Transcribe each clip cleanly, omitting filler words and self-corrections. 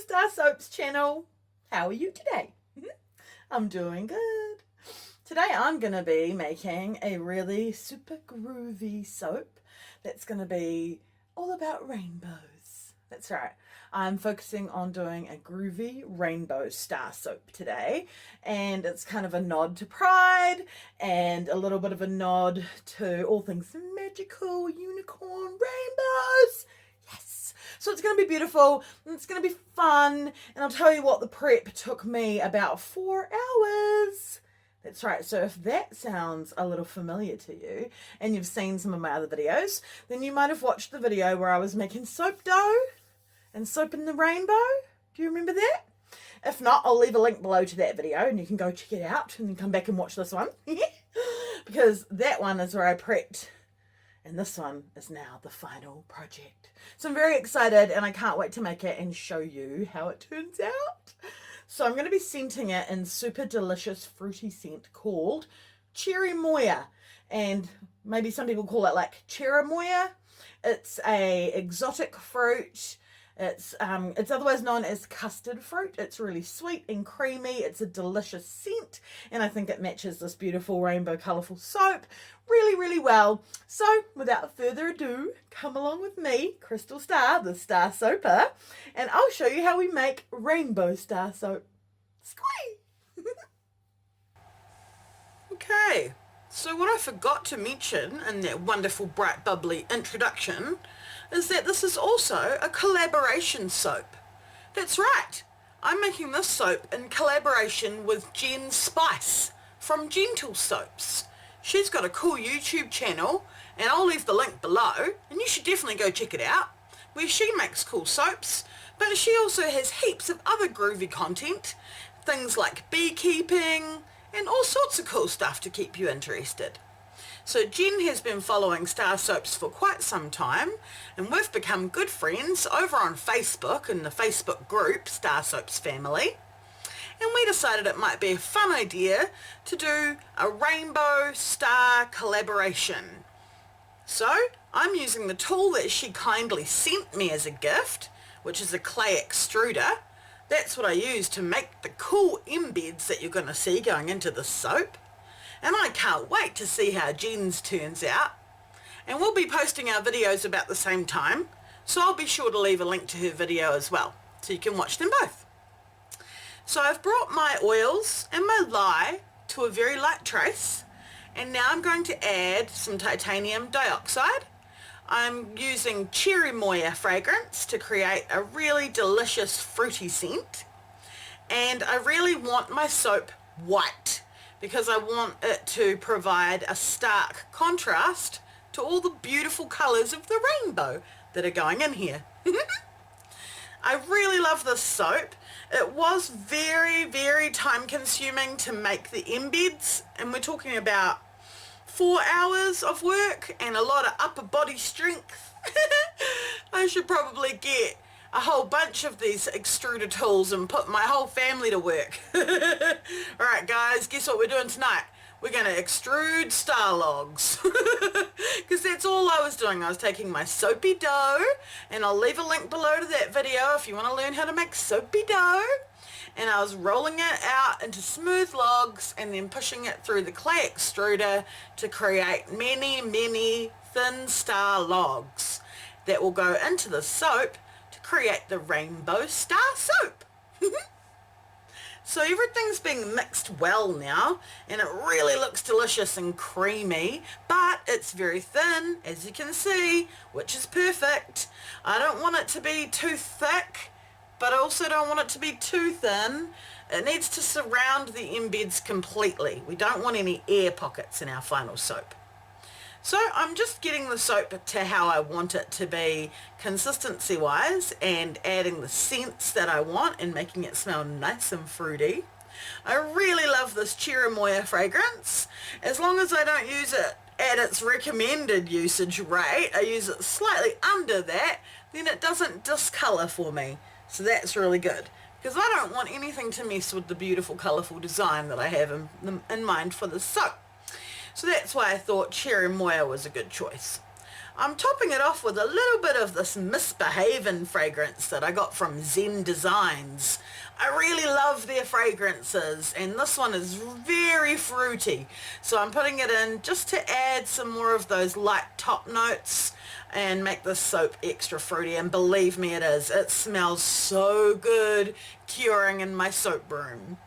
the StarrSoaps channel. How are you today? I'm doing good. Today I'm going to be making a really super groovy soap that's going to be all about rainbows. That's right. I'm focusing on doing a groovy rainbow star soap today, and it's kind of a nod to Pride and a little bit of a nod to all things magical, unicorn, rainbows. Yes! So it's going to be beautiful, and it's going to be fun, and I'll tell you what, the prep took me about 4 hours. That's right, so if that sounds a little familiar to you, and you've seen some of my other videos, then you might have watched the video where I was making soap dough and soap in the rainbow. Do you remember that? If not, I'll leave a link below to that video and you can go check it out and then come back and watch this one. Because that one is where I prepped, and this one is now the final project. So I'm very excited and I can't wait to make it and show you how it turns out. So I'm going to be scenting it in super delicious fruity scent called Cherry Moya, and maybe some people call it like Cherimoya. It's a exotic fruit. It's otherwise known as custard fruit. It's really sweet and creamy. It's a delicious scent, and I think it matches this beautiful rainbow colourful soap really, really well. So without further ado, come along with me, Crystal Starr, the Star Soaper, and I'll show you how we make rainbow star soap. Squee! Okay, so what I forgot to mention in that wonderful bright bubbly introduction is that this is also a collaboration soap. That's right, I'm making this soap in collaboration with JenSpice from JentelSoaps. She's got a cool YouTube channel, and I'll leave the link below, and you should definitely go check it out, where she makes cool soaps, but she also has heaps of other groovy content, things like beekeeping and all sorts of cool stuff to keep you interested. So Jen has been following StarrSoaps for quite some time, and we've become good friends over on Facebook in the Facebook group StarrSoapy Family, and we decided it might be a fun idea to do a rainbow star collaboration. So I'm using the tool that she kindly sent me as a gift, which is a clay extruder. That's what I use to make the cool embeds that you're going to see going into the soap. And I can't wait to see how Jen's turns out. And we'll be posting our videos about the same time, so I'll be sure to leave a link to her video as well, so you can watch them both. So I've brought my oils and my lye to a very light trace, and now I'm going to add some titanium dioxide. I'm using Cherry Moya fragrance to create a really delicious fruity scent, and I really want my soap white, because I want it to provide a stark contrast to all the beautiful colours of the rainbow that are going in here. I really love this soap. It was very, very time consuming to make the embeds, and we're talking about 4 hours of work and a lot of upper body strength. I should probably get a whole bunch of these extruder tools and put my whole family to work. Alright guys, guess what we're doing tonight? We're going to extrude star logs. Because that's all I was doing. I was taking my soapy dough, and I'll leave a link below to that video if you want to learn how to make soapy dough. And I was rolling it out into smooth logs and then pushing it through the clay extruder to create many, many thin star logs that will go into the soap create the rainbow star soap. So everything's being mixed well now, and it really looks delicious and creamy, but it's very thin, as you can see, which is perfect. I don't want it to be too thick, but I also don't want it to be too thin. It needs to surround the embeds completely. We don't want any air pockets in our final soap. So I'm just getting the soap to how I want it to be consistency wise, and adding the scents that I want and making it smell nice and fruity. I really love this Cherry Moya fragrance. As long as I don't use it at its recommended usage rate, I use it slightly under that, then it doesn't discolour for me. So that's really good, because I don't want anything to mess with the beautiful colourful design that I have in mind for the soap. So that's why I thought Cherry Moya was a good choice. I'm topping it off with a little bit of this Misbehavin' fragrance that I got from Zen Designs. I really love their fragrances, and this one is very fruity. So I'm putting it in just to add some more of those light top notes and make this soap extra fruity, and believe me, it is. It smells so good curing in my soap broom.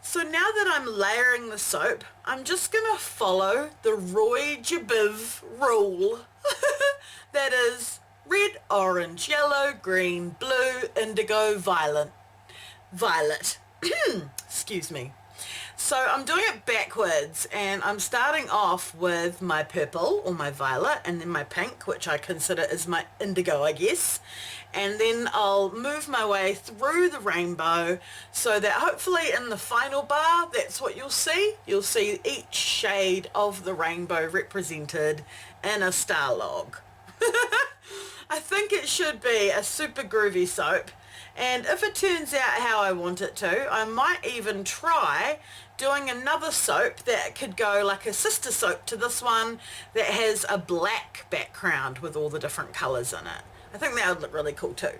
So now that I'm layering the soap, I'm just going to follow the Roy Jabiv rule. That is red, orange, yellow, green, blue, indigo, violet. Excuse me. So I'm doing it backwards, and I'm starting off with my purple or my violet, and then my pink, which I consider is my indigo, I guess. And then I'll move my way through the rainbow so that hopefully in the final bar, that's what you'll see. You'll see each shade of the rainbow represented in a star log. I think it should be a super groovy soap, and if it turns out how I want it to, I might even try doing another soap that could go like a sister soap to this one that has a black background with all the different colours in it. I think that would look really cool too.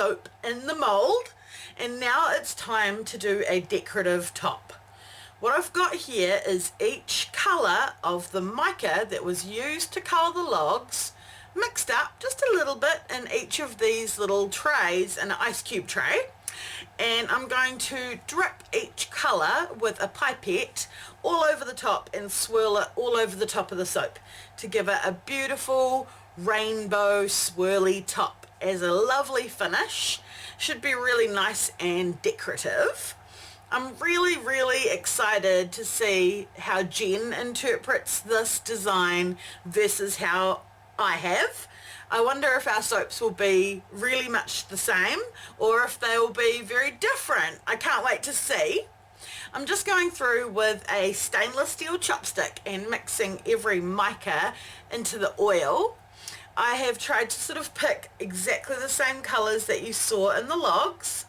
soap in the mold, and now it's time to do a decorative top. What I've got here is each colour of the mica that was used to colour the logs mixed up just a little bit in each of these little trays, an ice cube tray, and I'm going to drip each colour with a pipette all over the top and swirl it all over the top of the soap to give it a beautiful rainbow swirly top as a lovely finish. Should be really nice and decorative. I'm really excited to see how Jen interprets this design versus how I have. I wonder if our soaps will be really much the same or if they will be very different. I can't wait to see. I'm just going through with a stainless steel chopstick and mixing every mica into the oil. I have tried to sort of pick exactly the same colours that you saw in the logs.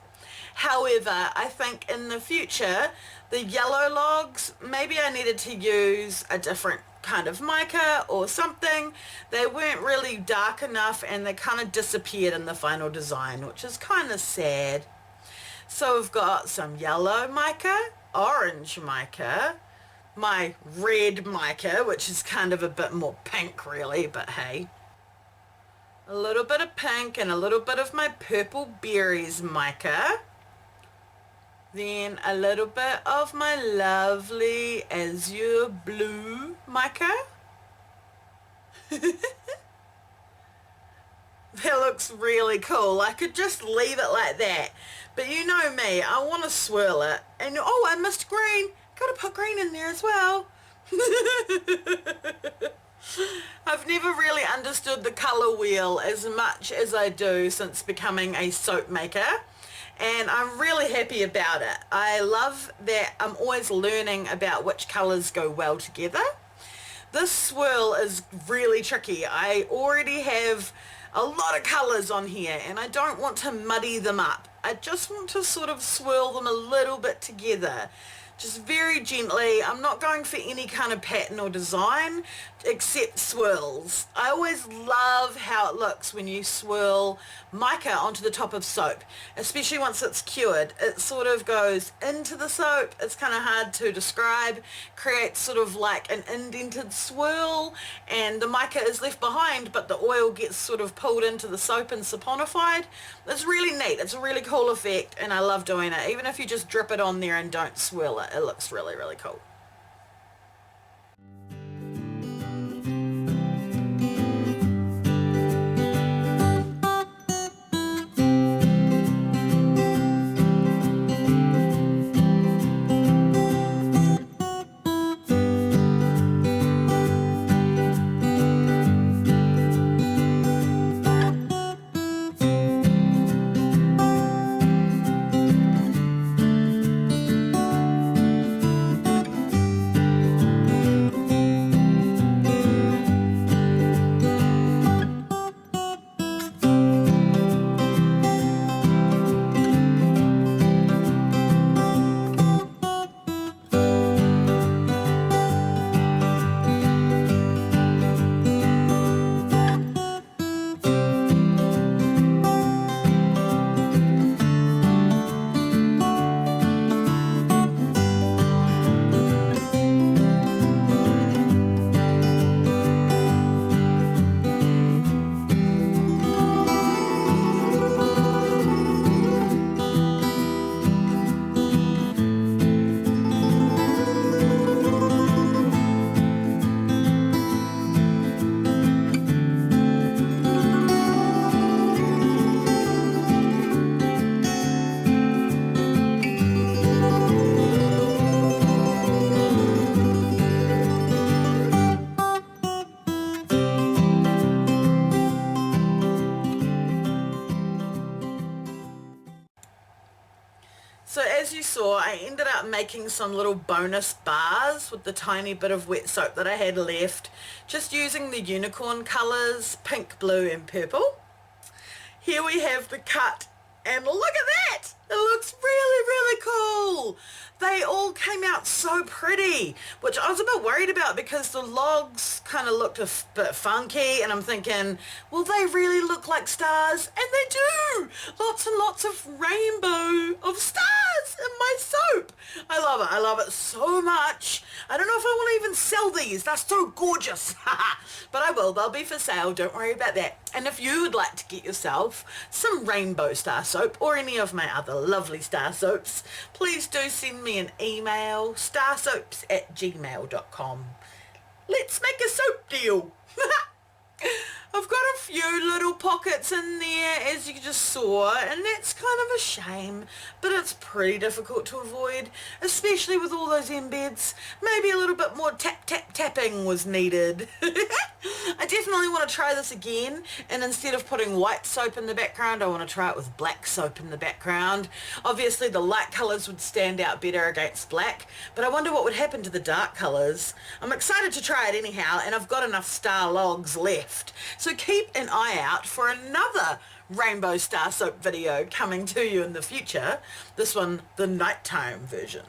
However, I think in the future, the yellow logs, maybe I needed to use a different kind of mica or something. They weren't really dark enough and they kind of disappeared in the final design, which is kind of sad. So we've got some yellow mica, orange mica, my red mica, which is kind of a bit more pink really, but hey. A little bit of pink and a little bit of my purple berries mica. Then a little bit of my lovely azure blue mica. That looks really cool. I could just leave it like that. But you know me, I want to swirl it. And oh, I missed green. Got to put green in there as well. I've never really understood the colour wheel as much as I do since becoming a soap maker. And I'm really happy about it. I love that I'm always learning about which colours go well together. This swirl is really tricky. I already have a lot of colours on here and I don't want to muddy them up. I just want to sort of swirl them a little bit together. Just very gently. I'm not going for any kind of pattern or design except swirls. I always love how it looks when you swirl mica onto the top of soap, especially once it's cured. It sort of goes into the soap. It's kind of hard to describe. Creates sort of like an indented swirl and the mica is left behind, but the oil gets sort of pulled into the soap and saponified. It's really neat. It's a really cool effect and I love doing it. Even if you just drip it on there and don't swirl it, it looks really cool. So as you saw, I ended up making some little bonus bars with the tiny bit of wet soap that I had left, just using the unicorn colours, pink, blue and purple. Here we have the cut, and look at that! It looks really cool! They all came out so pretty, which I was a bit worried about because the logs kind of looked a bit funky, and I'm thinking, will they really look like stars? And they do! Lots and lots of rainbow of stars in my soap. I love it. I love it so much. I don't know if I want to even sell these. They're so gorgeous. But I will. They'll be for sale. Don't worry about that. And if you would like to get yourself some rainbow star soap or any of my other lovely star soaps, please do send me an email, StarrSoaps@gmail.com. Let's make a soap deal. I've got a few little pockets in there, as you just saw, and that's kind of a shame, but it's pretty difficult to avoid, especially with all those embeds. Maybe a little bit more tapping was needed. I definitely want to try this again, and instead of putting white soap in the background, I want to try it with black soap in the background. Obviously the light colours would stand out better against black, but I wonder what would happen to the dark colours. I'm excited to try it anyhow, and I've got enough star logs left. So keep an eye out for another rainbow star soap video coming to you in the future. This one, the nighttime version.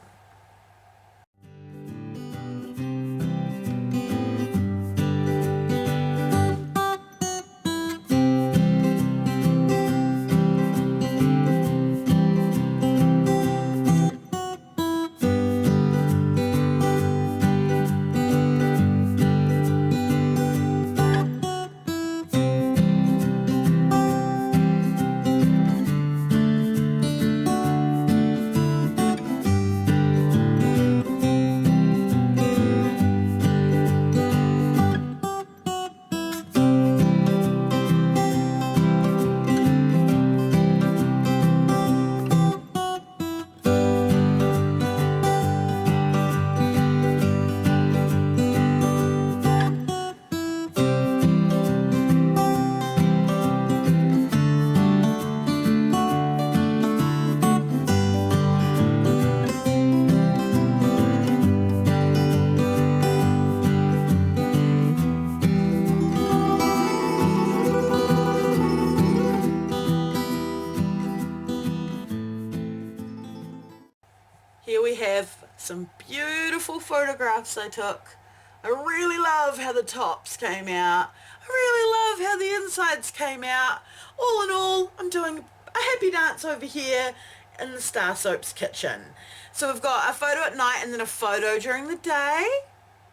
Here we have some beautiful photographs I took. I really love how the tops came out. I really love how the insides came out. All in all, I'm doing a happy dance over here in the StarrSoaps kitchen. So we've got a photo at night and then a photo during the day.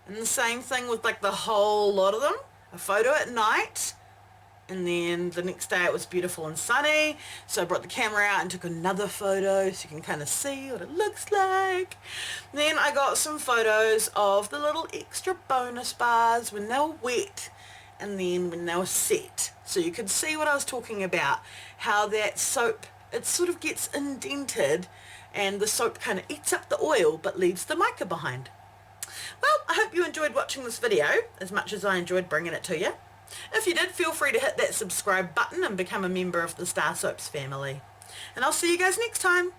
And the same thing with like the whole lot of them. A photo at night. And then the next day it was beautiful and sunny, so I brought the camera out and took another photo so you can kind of see what it looks like. Then I got some photos of the little extra bonus bars when they were wet and then when they were set, so you could see what I was talking about, how that soap, it sort of gets indented and the soap kind of eats up the oil but leaves the mica behind. Well, I hope you enjoyed watching this video as much as I enjoyed bringing it to you. If you did, feel free to hit that subscribe button and become a member of the StarrSoaps family. And I'll see you guys next time.